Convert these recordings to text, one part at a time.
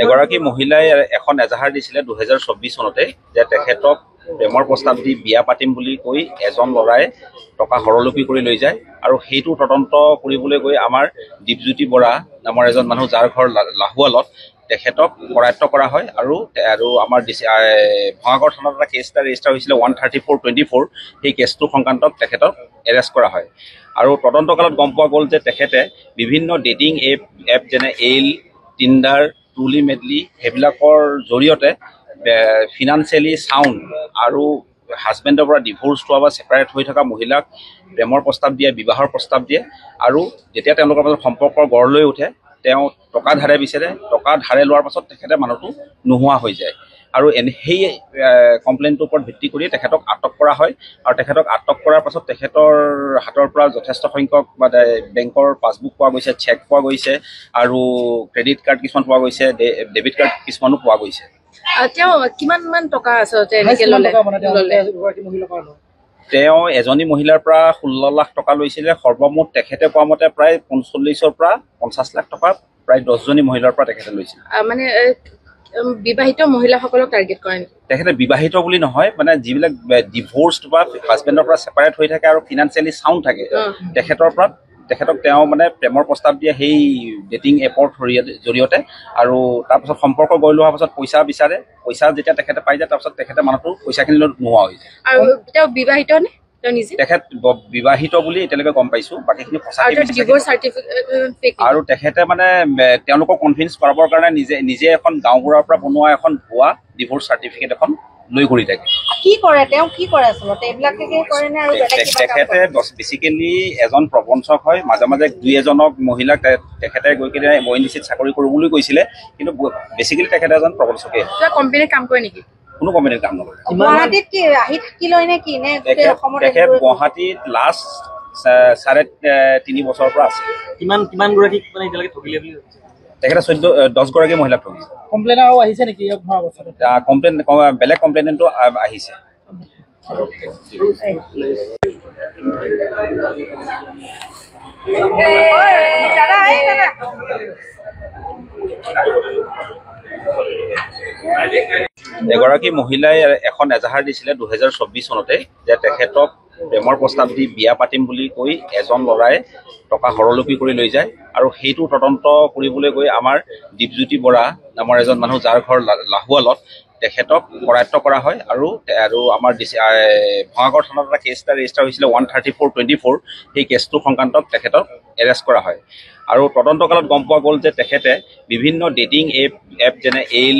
এগৰাকী মহিলাই এখন এজাহাৰ দিছিলে 2024 চনতে যে তেখেতক প্ৰেমৰ প্ৰস্তাৱ দি বিয়া পাতিম বুলি কৈ এজন ল'ৰাই টকা হৰলুপি কৰি লৈ যায় আৰু সেইটো তদন্ত কৰিবলৈ গৈ আমাৰ দীপজ্যোতি বৰা নামৰ এজন মানুহ যাৰ ঘৰ লাহোৱালত তেখেতক কৰায়ত্ব কৰা হয় আৰু আমাৰ ভঙাগড় থানাত এটা কেছ এটা ৰেজিষ্টাৰ হৈছিলে 134/24 সেই কেছটো সংক্ৰান্তত তেখেতক এৰেষ্ট কৰা হয় আৰু তদন্তকালত গম পোৱা গ'ল যে তেখেতে বিভিন্ন ডেটিং এপ যেনে এইল টিণ্ডাৰ ট্ৰুলি মেডলি সেইবিলাকৰ জৰিয়তে ফিনান্সিয়েলি চাউণ্ড আৰু হাজবেণ্ডৰ পৰা ডিভোৰ্চ হোৱা বা ছেপাৰেট হৈ থকা মহিলাক প্ৰেমৰ প্ৰস্তাৱ দিয়ে বিবাহৰ প্ৰস্তাৱ দিয়ে আৰু যেতিয়া তেওঁলোকৰ মাজত সম্পৰ্কৰ গঢ় লৈ উঠে তেওঁ টকা ধাৰে বিচাৰে টকা ধাৰে লোৱাৰ পাছত তেখেতে মানুহটো নোহোৱা হৈ যায় আৰু সেই কমপ্লেইনটোৰ ওপৰত ভিত্তি কৰি তেখেতক আটক কৰা হয় আৰু তেখেতক আটক কৰাৰ পাছত তেখেতৰ হাতৰ পৰা যথেষ্ট সংখ্যক বেংকৰ পাছবুক পোৱা গৈছে চেক পোৱা গৈছে আৰু ক্ৰেডিট কাৰ্ড কিছুমান পোৱা গৈছে ডেবিট কাৰ্ড কিছুমানো পোৱা গৈছে কিমান টকা আচলতে এনেকে ল'লে তেওঁ এজনী মহিলাৰ পৰা 16 লাখ টকা লৈছিলে সৰ্বমুঠ তেখেতে কোৱা মতে প্ৰায় 45ৰ পৰা 50 লাখ টকা প্ৰায় 10জনী মহিলাৰ পৰা তেখেতে লৈছিল মানে বিবাহিত মহিলাসকলক টাৰ্গেট কৰে তেখেতে বিবাহিত বুলি নহয় মানে যিবিলাক ডিভোৰ্চড বা হাজবেণ্ডৰ পৰা ছেপাৰেট হৈ থাকে আৰু ফিনান্সিয়েলি চাউণ্ড থাকে তেখেতক তেওঁ মানে প্ৰেমৰ প্ৰস্তাৱ দিয়ে সেই ডেটিং এপৰ জৰিয়তে আৰু তাৰপাছত সম্পৰ্ক গঢ় লোৱাৰ পাছত পইচা বিচাৰে পইচা যেতিয়া তেখেতে পাই যায় তাৰপাছত তেখেতে মানুহটো পইচাখিনি লৈ নোহোৱা হৈ যায় আৰু তেওঁ বিবাহিত নে তেখেত বিবাহিত বুলি এতিয়ালৈকে গম পাইছো বাকীখিনি আৰু তেখেতে মানে তেওঁলোকক কনভিন্স কৰাবৰ কাৰণে নিজে এখন গাঁওবুঢ়াৰ পৰা বনোৱা এখন ভুৱা ডিভোৰ্চ চাৰ্টিফিকেট এখন লৈ কৰি থাকে তেখেতে বেচিকেলি এজন প্ৰবঞ্চক হয় মাজে মাজে 2-এজনক মহিলাক তেখেতে গৈ কিনে ONDC চাকৰি কৰোঁ বুলি কৈছিলে কিন্তু বেচিকেলি তেখেতে এজন প্ৰবঞ্চকে কোম্পানীৰ কাম কৰে নেকি কোনো কোম্পানীৰ কাম নকৰে তেখেত গুৱাহাটীত লাষ্ট 3.5 বছৰৰ পৰা আছে কিমান গৰাকীক মানে এতিয়ালৈকে ঠগিলে বুলি তেখেতে 10 গৰাকী মহিলাক ঠগিছে কমপ্লেইন আৰু আহিছে নেকি কমপ্লেইন বেলেগ কমপ্লেইনটো আহিছে এগৰাকী মহিলাই এখন এজাহাৰ দিছিলে 2024 চনতে যে তেখেতক প্ৰেমৰ প্ৰস্তাৱ দি বিয়া পাতিম বুলি কৈ এজন ল'ৰাই টকা হৰলুপি কৰি লৈ যায় আৰু সেইটো তদন্ত কৰিবলৈ গৈ আমাৰ দীপজ্যোতি বৰা নামৰ এজন মানুহ যাৰ ঘৰ লাহোৱালত তেখেতক কৰায়ত্ব কৰা হয় আৰু আমাৰ ভঙাগড় থানাত এটা কেছ এটা ৰেজিষ্টাৰ হৈছিলে 134/24 সেই কেছটো সংক্ৰান্তত তেখেতক এৰেষ্ট কৰা হয় আৰু তদন্তকালত গম পোৱা গ'ল যে তেখেতে বিভিন্ন ডেটিং এপ যেনে এইল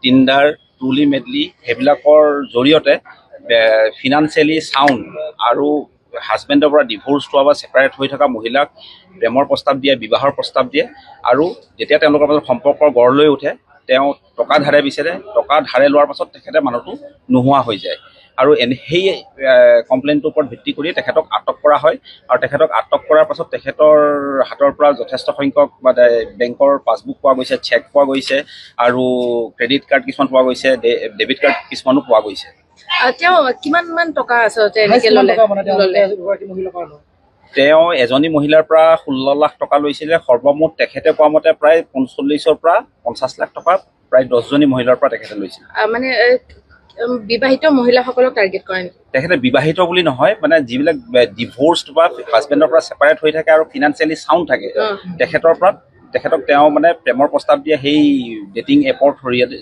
টিণ্ডাৰ ট্ৰুলি মেডলি সেইবিলাকৰ জৰিয়তে ফিনান্সিয়েলি চাউণ্ড আৰু হাজবেণ্ডৰ পৰা ডিভোৰ্চ হোৱা বা ছেপাৰেট হৈ থকা মহিলাক প্ৰেমৰ প্ৰস্তাৱ দিয়ে বিবাহৰ প্ৰস্তাৱ দিয়ে আৰু যেতিয়া তেওঁলোকৰ মাজত সম্পৰ্কৰ গঢ় লৈ উঠে তেওঁ টকা ধাৰে বিচাৰে টকা ধাৰে লোৱাৰ পাছত তেখেতে মানুহটো নোহোৱা হৈ যায় আৰু সেই কমপ্লেইনটোৰ ওপৰত ভিত্তি কৰি তেখেতক আটক কৰা হয় আৰু তেখেতক আটক কৰাৰ পাছত তেখেতৰ হাতৰ পৰা যথেষ্ট সংখ্যক বেংকৰ পাছবুক পোৱা গৈছে চেক পোৱা গৈছে আৰু ক্ৰেডিট কাৰ্ড কিছুমান পোৱা গৈছে ডেবিট কাৰ্ড কিছুমানো পোৱা গৈছে কিমান টকা আচলতে এনেকে ল'লে তেওঁ এজনী মহিলাৰ পৰা 16 লাখ টকা লৈছিলে সৰ্বমুঠ তেখেতে কোৱা মতে প্ৰায় 45ৰ পৰা 50 লাখ টকা প্ৰায় 10জনী মহিলাৰ পৰা তেখেতে লৈছিল মানে বিবাহিত মহিলাসকলক টাৰ্গেট কৰে তেখেতে বিবাহিত বুলি নহয় মানে যিবিলাক ডিভোৰ্চড বা হাজবেণ্ডৰ পৰা ছেপাৰেট হৈ থাকে আৰু ফিনান্সিয়েলি চাউণ্ড থাকে তেখেতক তেওঁ মানে প্ৰেমৰ প্ৰস্তাৱ দিয়ে সেই ডেটিং এপৰ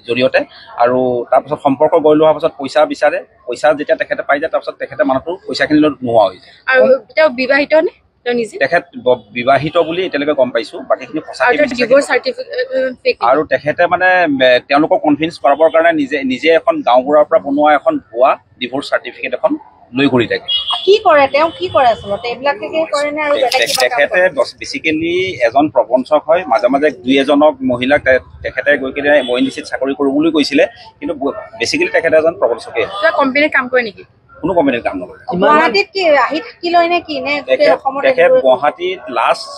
জৰিয়তে আৰু তাৰপাছত সম্পৰ্ক গঢ় লোৱাৰ পাছত পইচা বিচাৰে পইচা যেতিয়া তেখেতে পাই যায় তাৰপাছত তেখেতে মানুহটো পইচাখিনি লৈ নোহোৱা হৈ যায় আৰু তেওঁ বিবাহিত নে তেখেত বিবাহিত বুলি এতিয়ালৈকে গম পাইছো বাকীখিনি আৰু তেখেতে মানে তেওঁলোকক কনভিন্স কৰাবৰ কাৰণে নিজে এখন গাঁওবুঢ়াৰ পৰা বনোৱা এখন ভুৱা ডিভোৰ্চ চাৰ্টিফিকেট এখন লৈ কৰি থাকে তেখেতে বেচিকেলি এজন প্ৰবঞ্চক হয় মাজে মাজে 2-এজনক মহিলাক তেখেতে গৈ কিনে ONDC চাকৰি কৰোঁ বুলি কৈছিলে কিন্তু বেচিকেলি তেখেতে এজন প্ৰবঞ্চকে কোম্পানীৰ কাম কৰে নেকি কোনো কোম্পানীৰ কাম নকৰে তেখেত গুৱাহাটীত লাষ্ট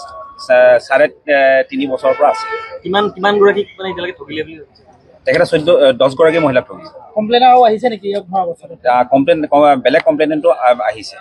3.5 বছৰৰ পৰা আছে কিমান গৰাকীক মানে এতিয়ালৈকে ঠগিলে বুলি তেখেতে 10গৰাকী মহিলাক ঠগিছে। কমপ্লেইন আৰু আহিছে নেকি ইয়াক হোৱা অৱস্থাত? কমপ্লেইন বেলেগ কমপ্লেইনটো আহিছে।